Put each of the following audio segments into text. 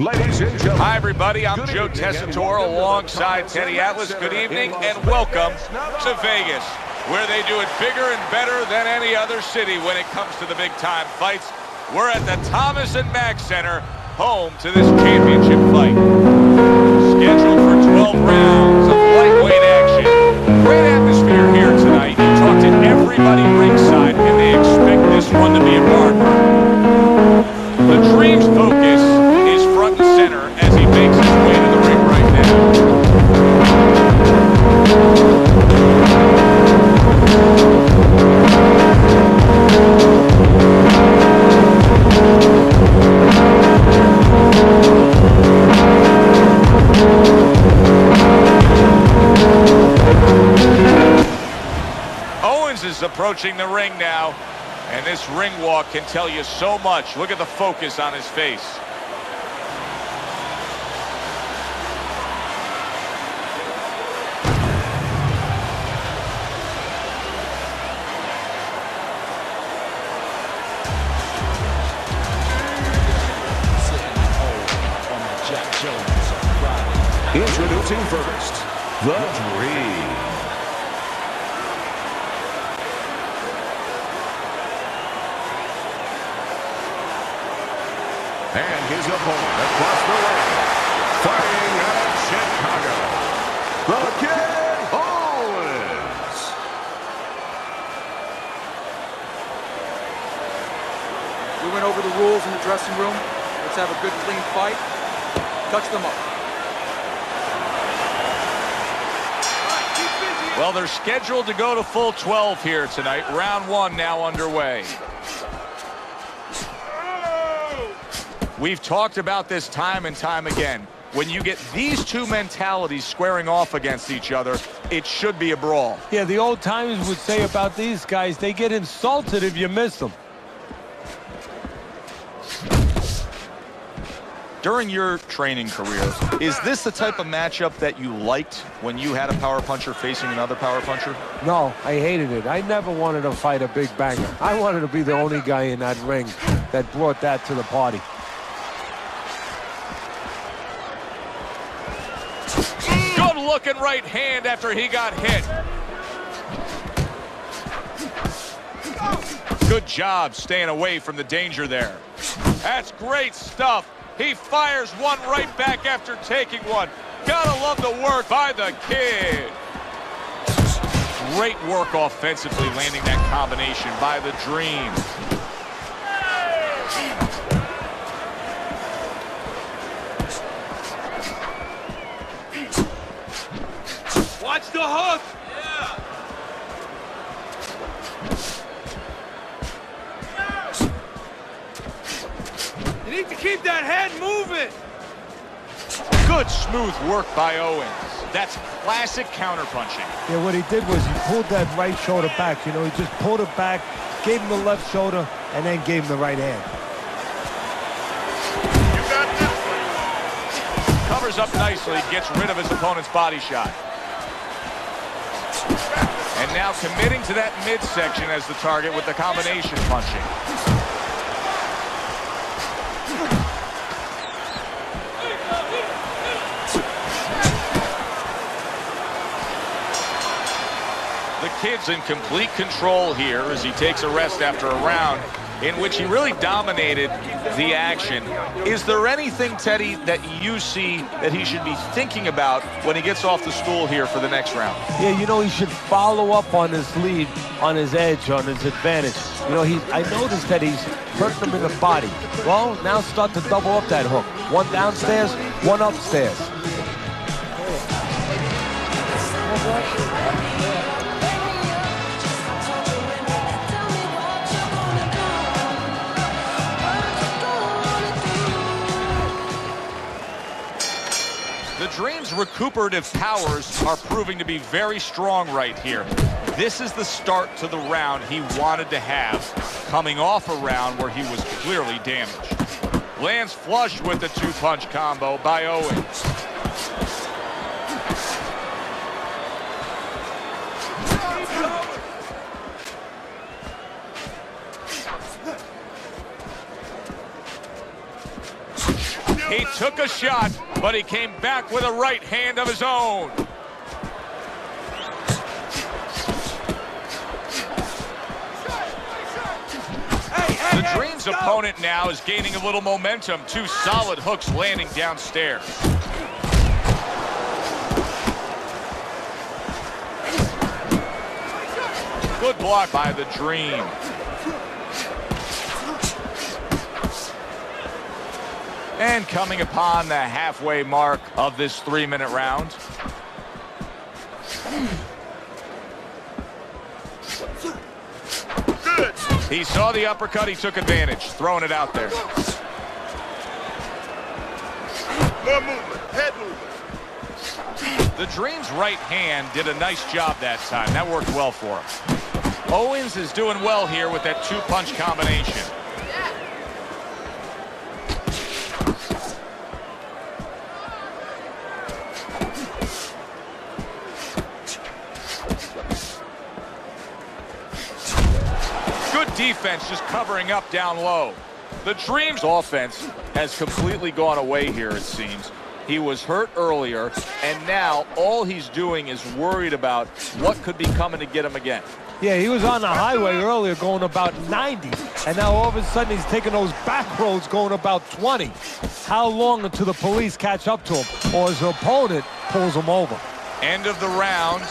Ladies and gentlemen. Hi, everybody. I'm Joe Tessitore alongside Teddy Atlas. Good evening and welcome to Vegas, where they do it bigger and better than any other city when it comes to the big-time fights. We're at the Thomas & Mack Center, home to this championship fight. Scheduled for 12 rounds of lightweight action. Great atmosphere here tonight. You talk to everybody ringside, and they expect this one to be a barn. The Dream's focus is front and center as he makes his way to the ring right now. Owens is approaching the ring now. And this ring walk can tell you so much. Look at the focus on his face. Introducing first, The Dream. And his opponent across the ring, fighting out of Chicago, the Kid Owens. We went over the rules in the dressing room. Let's have a good, clean fight. Touch them up. Well, they're scheduled to go to full 12 here tonight. Round one now underway. We've talked about this time and time again. When you get these two mentalities squaring off against each other, it should be a brawl. Yeah, the old timers would say about these guys, they get insulted if you miss them. During your training career, is this the type of matchup that you liked when you had a power puncher facing another power puncher? No, I hated it. I never wanted to fight a big banger. I wanted to be the only guy in that ring that brought that to the party. Looking right hand after he got hit. Good job staying away from the danger there. That's great stuff. He fires one right back after taking one. Gotta love the work by the Kid. Great work offensively, landing that combination by the Dream. Watch the hook! Yeah. You need to keep that head moving. Good smooth work by Owens. That's classic counterpunching. Yeah, what he did was he pulled that right shoulder back. You know, he just pulled it back, gave him the left shoulder, and then gave him the right hand. You got this one. Covers up nicely, gets rid of his opponent's body shot. And now committing to that midsection as the target with the combination punching. The Kid's in complete control here as he takes a rest after a round in which he really dominated the action. Is there anything, Teddy, that you see that he should be thinking about when he gets off the stool here for the next round? Yeah, you know, he should follow up on his lead, on his edge, on his advantage. You know, I noticed that he's hurting him in the body. Well, now start to double up that hook. One downstairs, one upstairs. The Dream's recuperative powers are proving to be very strong right here. This is the start to the round he wanted to have, coming off a round where he was clearly damaged. Lands flush with the two-punch combo by Owens. He took a shot, but he came back with a right hand of his own. The Dream's opponent now is gaining a little momentum. 2 solid hooks landing downstairs. Good block by the Dream. And coming upon the halfway mark of this 3-minute round. Good. He saw the uppercut, he took advantage, throwing it out there. More movement, head movement. The Dream's right hand did a nice job that time. That worked well for him. Owens is doing well here with that 2-punch combination. Good defense, just covering up down low. The Dream's offense has completely gone away here, it seems. He was hurt earlier, and now all he's doing is worried about what could be coming to get him again. Yeah, he was on the highway earlier going about 90, and now all of a sudden he's taking those back roads going about 20. How long until the police catch up to him or his opponent pulls him over? End of the round,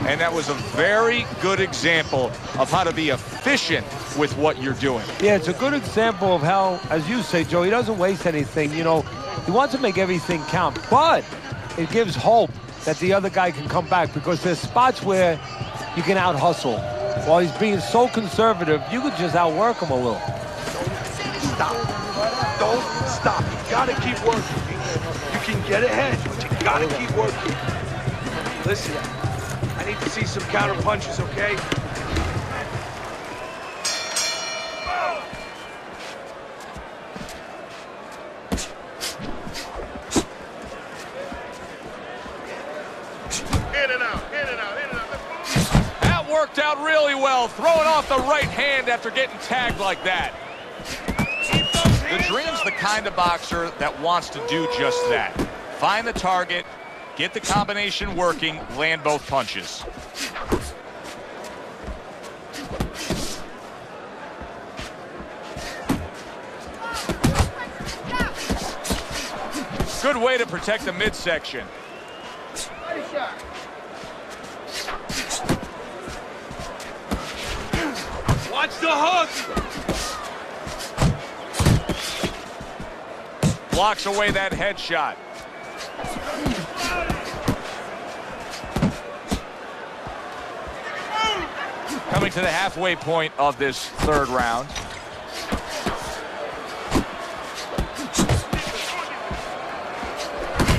and that was a very good example of how to be efficient with what you're doing. Yeah, it's a good example of how, as you say, Joe, he doesn't waste anything. You know, he wants to make everything count, but it gives hope that the other guy can come back, because there's spots where you can out-hustle. While he's being so conservative, you could just outwork him a little. Don't stop. Don't stop. You gotta keep working. You can get ahead, but you gotta keep working. Listen, I need to see some counter punches, okay? In and out, in and out, in and out. That worked out really well, throwing off the right hand after getting tagged like that. The Dream's the kind of boxer that wants to do just that. Find the target, get the combination working, land both punches. Good way to protect the midsection. Watch the hook! Blocks away that headshot. Coming to the halfway point of this 3rd round.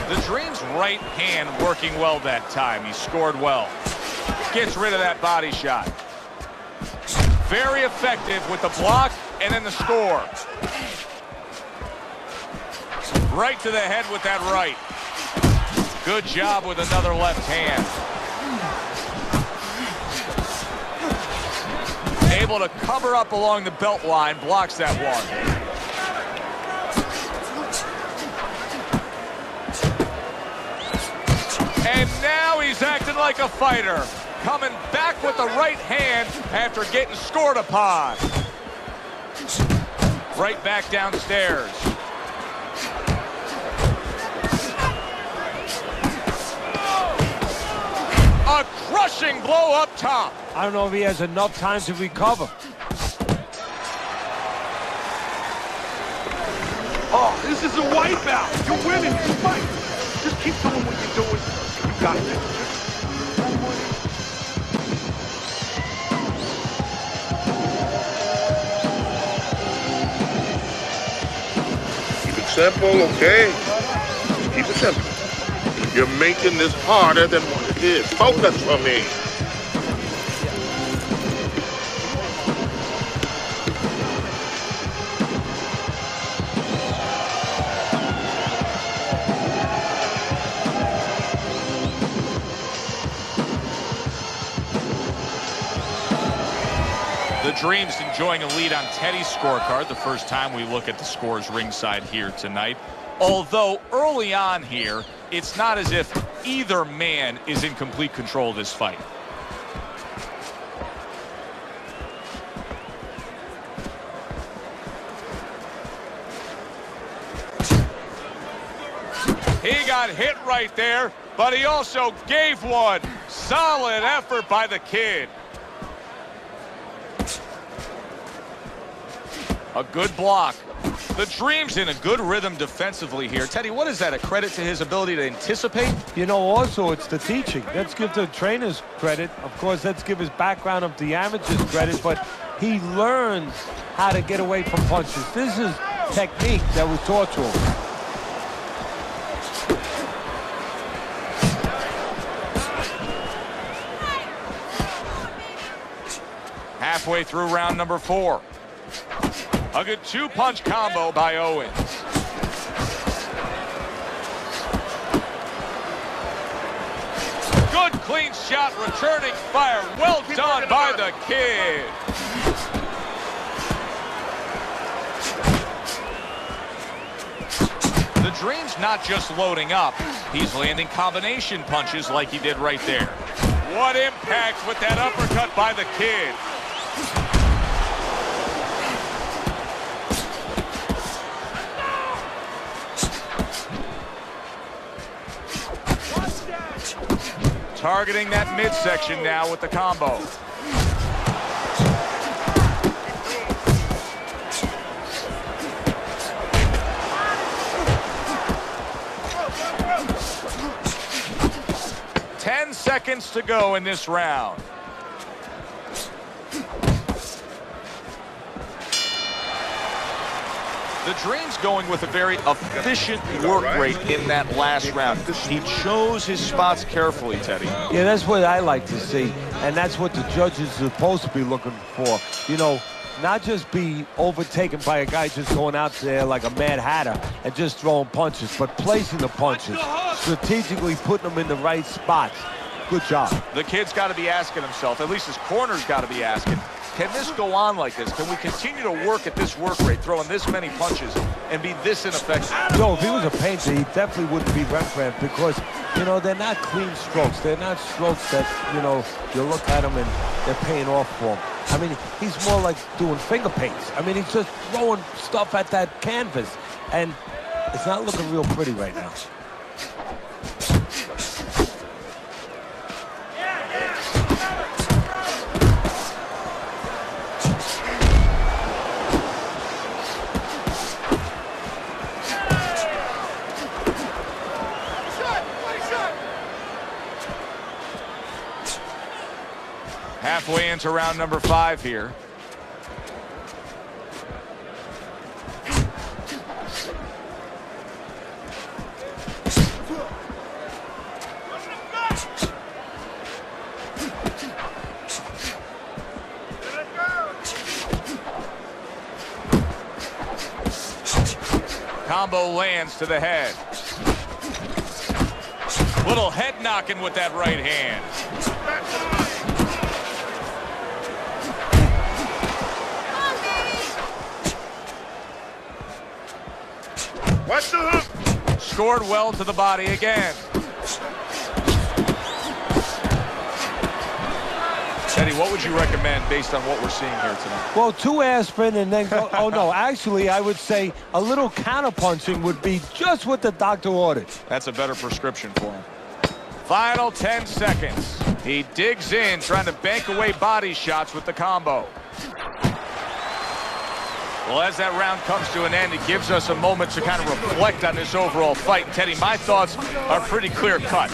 The Dream's right hand working well that time. He scored well. Gets rid of that body shot. Very effective with the block and then the score. Right to the head with that right. Good job with another left hand. Able to cover up along the belt line, blocks that one. And now he's acting like a fighter. Coming back with the right hand after getting scored upon. Right back downstairs. A crushing blow up top. I don't know if he has enough time to recover. Oh, this is a wipeout. You're winning this fight. Just keep doing what you're doing. You got this. Keep it simple, okay? Keep it simple. You're making this harder than what it is. Focus for me. The Dream's enjoying a lead on Teddy's scorecard. The first time we look at the scores ringside here tonight. Although early on here, it's not as if either man is in complete control of this fight. He got hit right there, but he also gave one. Solid effort by the kid. A good block. The Dream's in a good rhythm defensively here. Teddy, what is that, a credit to his ability to anticipate? You know, also it's the teaching. Let's give the trainers credit. Of course, let's give his background of the amateurs credit, but he learns how to get away from punches. This is technique that was taught to him. Halfway through round number 4. A good 2-punch combo by Owens. Good clean shot, returning fire. Well done by the kid. The Dream's not just loading up. He's landing combination punches like he did right there. What impact with that uppercut by the kid. Targeting that midsection now with the combo. Ten seconds to go in this round. The Dream's going with a very efficient work rate in that last round. He chose his spots carefully, Teddy. Yeah, that's what I like to see, and that's what the judges are supposed to be looking for. You know, not just be overtaken by a guy just going out there like a Mad Hatter and just throwing punches, but placing the punches, strategically putting them in the right spots. Good job. The kid's got to be asking himself, at least his corner's got to be asking, can this go on like this? Can we continue to work at this work rate, throwing this many punches, and be this ineffective? Joe, if he was a painter, he definitely wouldn't be Rembrandt because, you know, they're not clean strokes. They're not strokes that, you know, you look at them and they're paying off for him. I mean, he's more like doing finger paints. I mean, he's just throwing stuff at that canvas, and it's not looking real pretty right now. Halfway into round number 5 here. Combo lands to the head. Little head knocking with that right hand. Watch the hook. Scored well to the body again. Teddy, what would you recommend based on what we're seeing here tonight? Well, 2 aspirin and then go, oh no, actually I would say a little counterpunching would be just what the doctor ordered. That's a better prescription for him. Final 10 seconds. He digs in, trying to bank away body shots with the combo. Well, as that round comes to an end, it gives us a moment to kind of reflect on this overall fight. Teddy, my thoughts are pretty clear cut.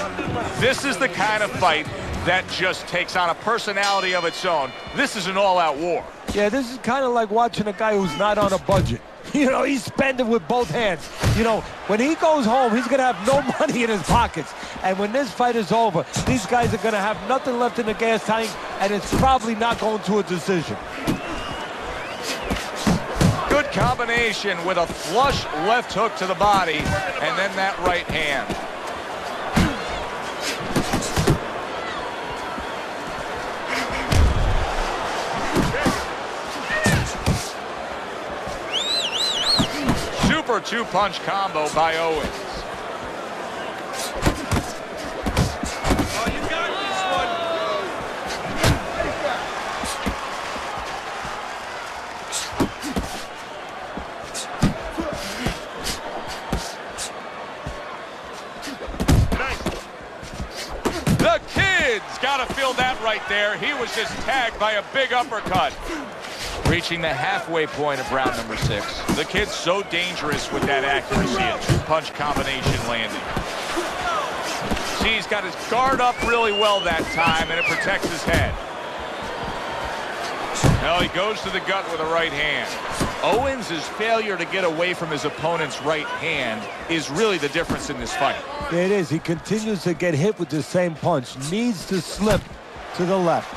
This is the kind of fight that just takes on a personality of its own. This is an all-out war. Yeah, this is kind of like watching a guy who's not on a budget. You know, he's spending with both hands. You know, when he goes home, he's going to have no money in his pockets. And when this fight is over, these guys are going to have nothing left in the gas tank, and it's probably not going to a decision. Good combination with a flush left hook to the body, and then that right hand. Super Super two-punch combo by Owens. Oh, you got this one. The Kid's got to feel that right there. He was just tagged by a big uppercut. Reaching the halfway point of round number 6. The Kid's so dangerous with that accuracy, a two-punch combination landing. See, he's got his guard up really well that time, and it protects his head. Now he goes to the gut with a right hand. Owens' failure to get away from his opponent's right hand is really the difference in this fight. It is. He continues to get hit with the same punch. Needs to slip to the left.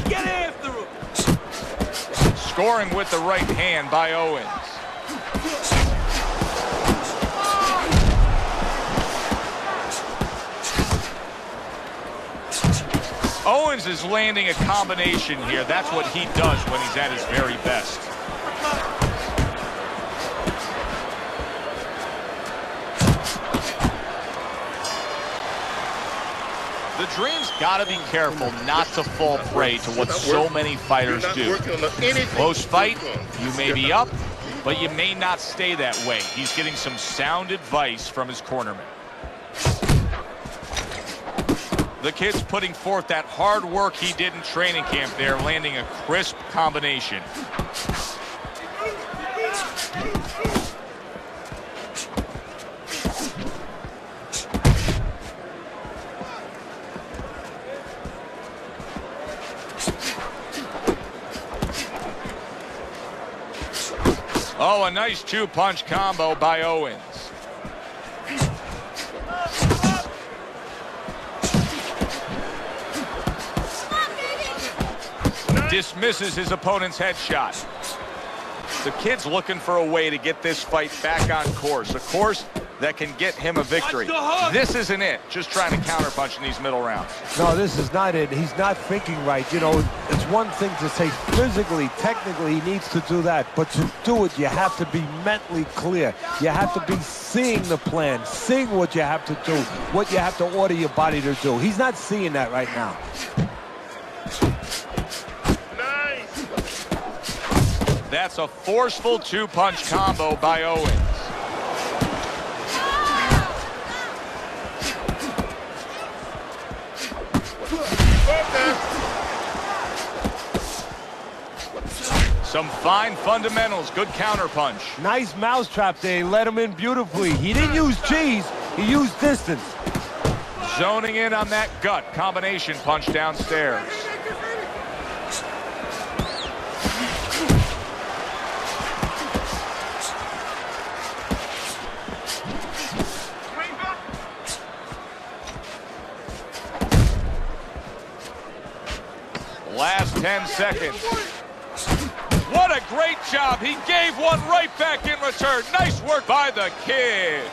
Get after him. Scoring with the right hand by Owens. Owens is landing a combination here. That's what he does when he's at his very best. The Dream's got to be careful not to fall prey to what so many fighters do. Close fight, you may be up, but you may not stay that way. He's getting some sound advice from his cornerman. The Kid's putting forth that hard work he did in training camp there, landing a crisp combination. Oh, a nice two-punch combo by Owens. Dismisses his opponent's headshot. The Kid's looking for a way to get this fight back on course, a course that can get him a victory. This isn't it, just trying to counterpunch in these middle rounds. No, this is not it. He's not thinking right. You know, it's one thing to say physically, technically, he needs to do that. But to do it, you have to be mentally clear. You have to be seeing the plan, seeing what you have to do, what you have to order your body to do. He's not seeing that right now. That's a forceful two-punch combo by Owens. Some fine fundamentals, good counterpunch. Nice mousetrap there. He let him in beautifully. He didn't use cheese. He used distance. Zoning in on that gut combination punch downstairs. Last 10 seconds. What a great job. He gave one right back in return. Nice work by the Kid.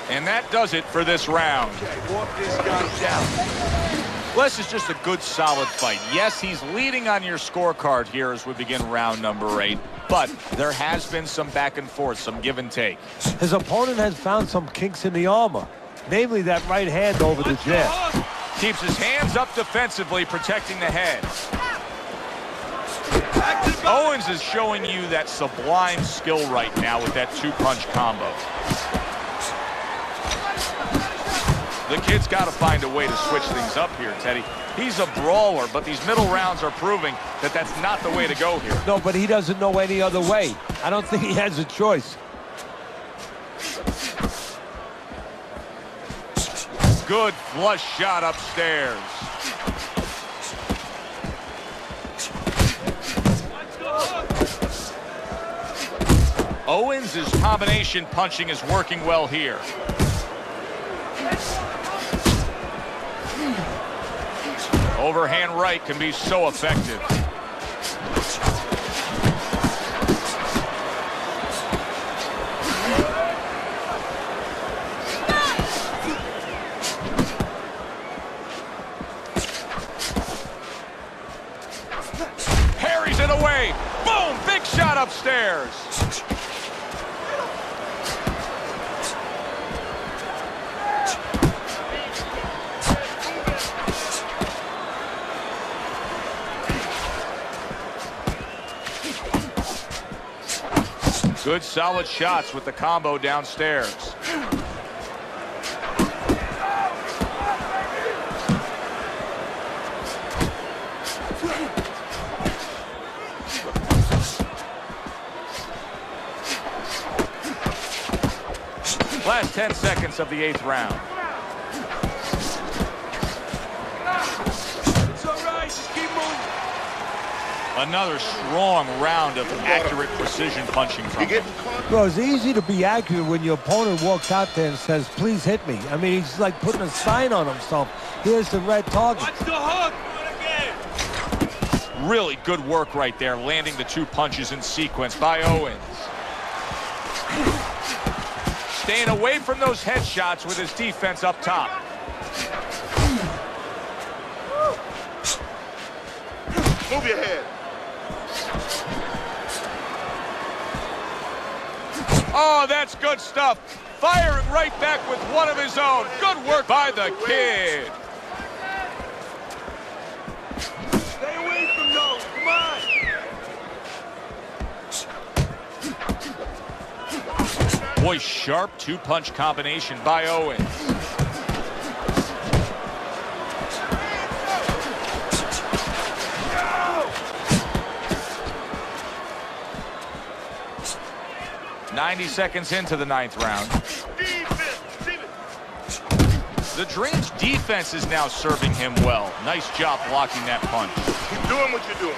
And that does it for this round. Okay, walk this guy down. This is just a good, solid fight. Yes, he's leading on your scorecard here as we begin round number 8. But there has been some back and forth, some give and take. His opponent has found some kinks in the armor, namely that right hand over the jab. Keeps his hands up defensively, protecting the head. Owens is showing you that sublime skill right now with that two-punch combo. The Kid's got to find a way to switch things up here, Teddy. He's a brawler, but these middle rounds are proving that that's not the way to go here. No, but he doesn't know any other way. I don't think he has a choice. Good flush shot upstairs. Owens' combination punching is working well here. Overhand right can be so effective. Parries Good solid shots with the combo downstairs. Last 10 seconds of the 8th round. It's all right. Just keep moving. Another strong round of accurate precision punching from him. Well, it's easy to be accurate when your opponent walks out there and says, please hit me. I mean, he's like putting a sign on himself. Here's the red target. Watch the hook. Really good work right there, landing the 2 punches in sequence by Owens. Staying away from those headshots with his defense up top. Move your head. Oh, that's good stuff. Firing right back with one of his own. Good work by the kid. Stay away from those. Come on. Boy, sharp 2-punch combination by Owens. Go! 90 seconds into the 9th round. The Dream's defense is now serving him well. Nice job blocking that punch. Keep doing what you're doing.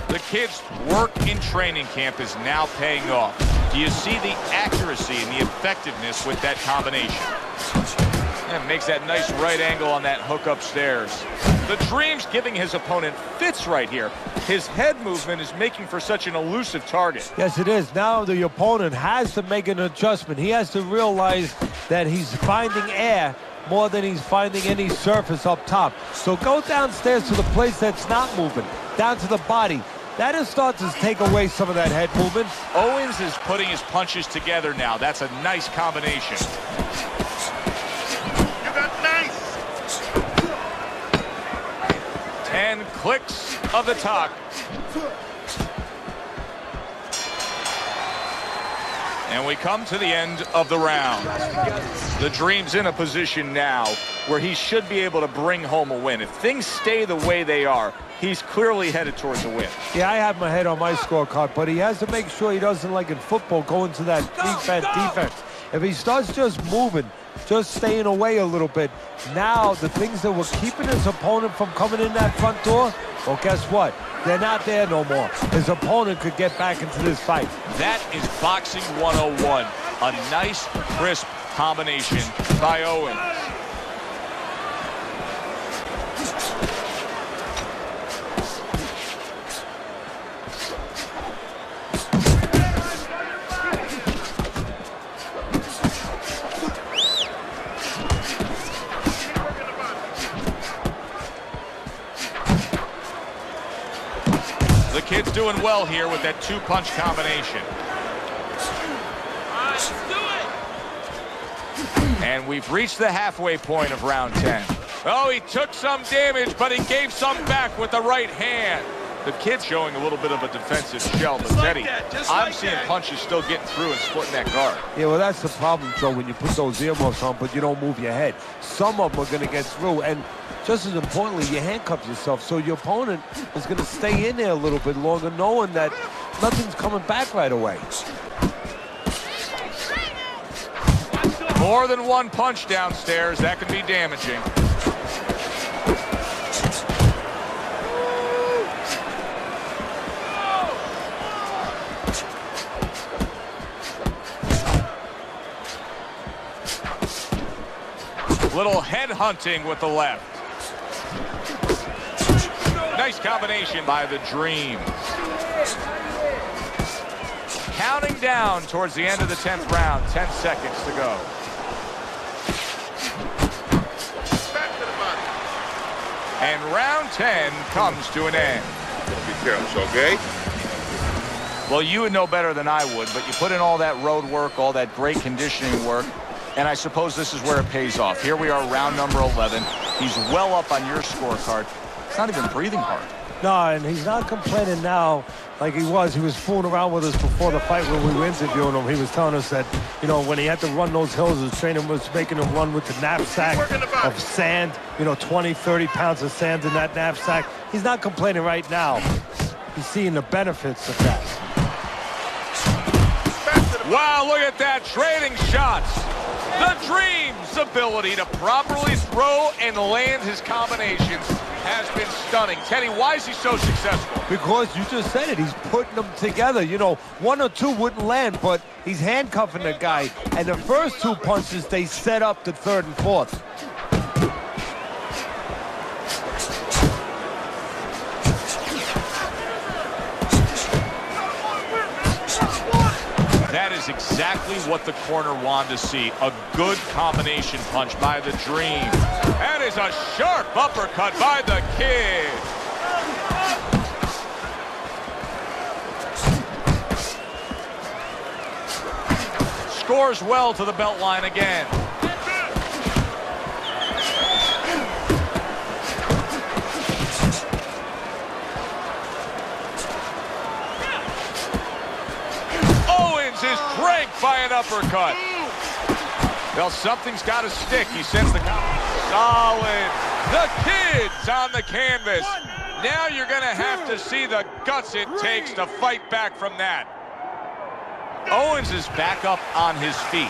The kid's work in training camp is now paying off. Do you see the accuracy and the effectiveness with that combination? And makes that nice right angle on that hook upstairs. The Dream's giving his opponent fits right here. His head movement is making for such an elusive target. Yes, it is. Now the opponent has to make an adjustment. He has to realize that he's finding air more than he's finding any surface up top. So go downstairs to the place that's not moving, down to the body. That'll start to take away some of that head movement. Owens is putting his punches together now. That's a nice combination. You got nice. 10 clicks of the talk. And we come to the end of the round. The Dream's in a position now where he should be able to bring home a win. If things stay the way they are, he's clearly headed towards a win. Yeah, I have my head on my scorecard, but he has to make sure he doesn't, like in football, go into that defense. If he starts just moving, just staying away a little bit, now the things that were keeping his opponent from coming in that front door, well, guess what? They're not there no more. His opponent could get back into this fight. That is Boxing 101. A nice, crisp combination by Owens. The kid's doing well here with that 2-punch combination. And we've reached the halfway point of round 10. Oh, he took some damage, but he gave some back with the right hand. The kid's showing a little bit of a defensive shell, but Teddy, I'm seeing punches still getting through and splitting that guard. Yeah, well, that's the problem, Joe, when you put those earmuffs on, but you don't move your head. Some of them are going to get through, and just as importantly, you handcuff yourself, so your opponent is going to stay in there a little bit longer, knowing that nothing's coming back right away. More than one punch downstairs, that can be damaging. Little head hunting with the left. Nice combination by the Dream. Counting down towards the end of the 10th round, 10 seconds to go. And round 10 comes to an end. Be careful, okay? Well, you would know better than I would, but you put in all that road work, all that great conditioning work, and I suppose this is where it pays off. Here we are, round number 11. He's well up on your scorecard. It's not even breathing hard. No, and he's not complaining now like he was. He was fooling around with us before the fight when we were interviewing him. He was telling us that, you know, when he had to run those hills, his trainer was making him run with the knapsack of sand, you know, 20, 30 pounds of sand in that knapsack. He's not complaining right now. He's seeing the benefits of that. Wow, look at that, trading shots. The Dream's ability to properly throw and land his combinations has been stunning. Teddy, why is he so successful? Because you just said it, he's putting them together. You know, one or two wouldn't land, but he's handcuffing the guy. And the first two punches, they set up the third and fourth. That is exactly what the corner wanted to see. A good combination punch by the Dream. That is a sharp uppercut by the Kid. Scores well to the belt line again. Is dragged by an uppercut. Well, something's got to stick. He sends the solid. The Kid's on the canvas. Now you're going to have to see the guts it takes to fight back from that. Owens is back up on his feet.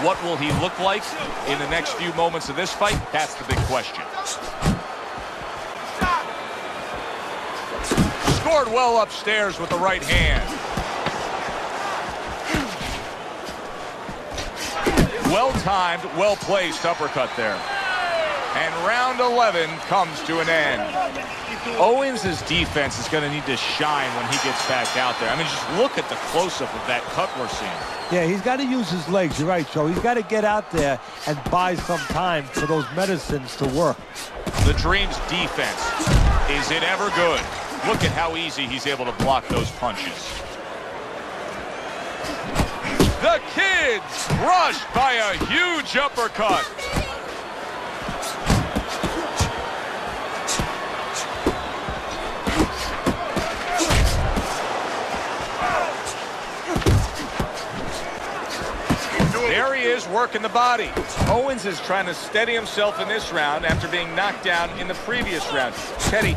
What will he look like in the next few moments of this fight? That's the big question. Scored well upstairs with the right hand. Well-timed, well-placed uppercut there. And round 11 comes to an end. Owens' defense is going to need to shine when he gets back out there. I mean, just look at the close-up of that cut we're seeing. Yeah, he's got to use his legs. You're right, Joe. He's got to get out there and buy some time for those medicines to work. The Dream's defense, is it ever good? Look at how easy he's able to block those punches. The Kid's crushed by a huge uppercut. There he is working the body. Owens is trying to steady himself in this round after being knocked down in the previous round. Teddy,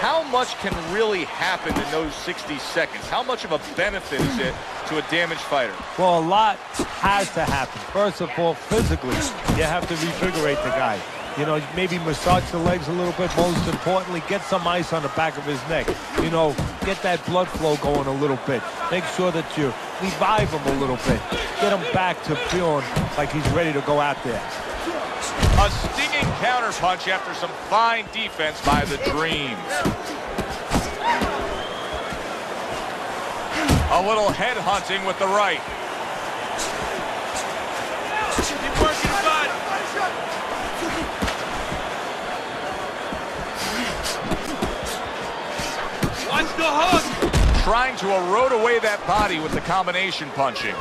how much can really happen in those 60 seconds? How much of a benefit is it to a damaged fighter? Well, a lot has to happen. First of all, physically, you have to revigorate the guy. You know, maybe massage the legs a little bit. Most importantly, get some ice on the back of his neck. You know, get that blood flow going a little bit. Make sure that you revive him a little bit. Get him back to feeling like he's ready to go out there. A stinging counterpunch after some fine defense by the Dream. A little head hunting with the right. Keep working, bud. Watch the hook. Trying to erode away that body with the combination punching.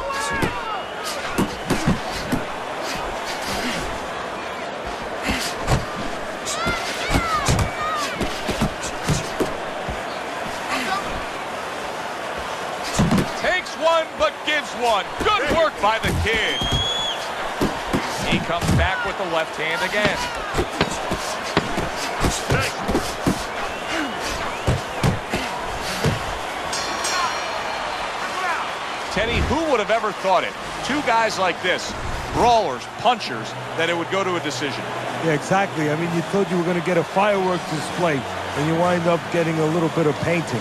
Takes one, but gives one. Good work by the Kid. He comes back with the left hand again. Teddy, who would have ever thought it? Two guys like this, brawlers, punchers, that it would go to a decision. Yeah, exactly. I mean, you thought you were going to get a fireworks display, and you wind up getting a little bit of painting.